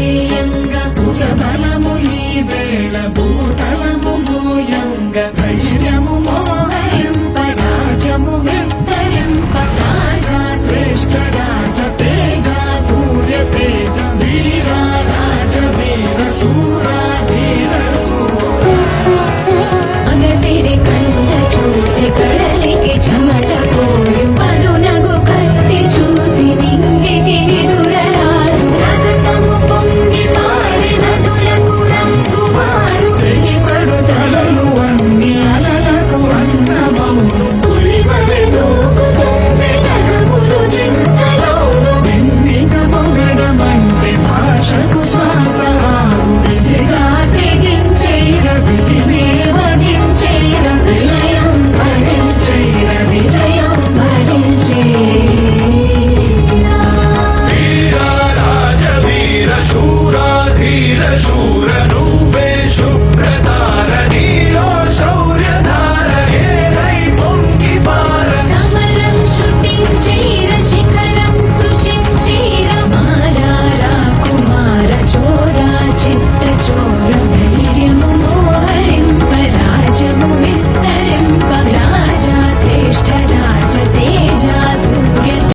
చేయంగ భుజబలము ఈ వేళ భూతలము మోయంగ ధైర్యము మోహరింప రాజము విస్తరింప రాజా శ్రేష్ఠ రాజ తేజ సూర్య తేజ వీర రాజ వీర శూరా ధీర శూరా అగసిరి కండ చూసి కడలికి చెమట పోయు పదునగు కత్తి చూసి నింగికి నిదురరాదు రగతము పొంగి పారి నదులకు రంగు మారు తెగిపడు తలలు అన్ని అలలకు అన్నమౌను పులివలె దూకుతుంది జగములు చింతలోను నిన్నిక పొగడమంటే భాషకు శ్వాసవారు విధిగా తెగించేర విధినే వధించేర విలయం భరించేర విజయం భరించేర వీర రాజ వీర శూర ధీర శూర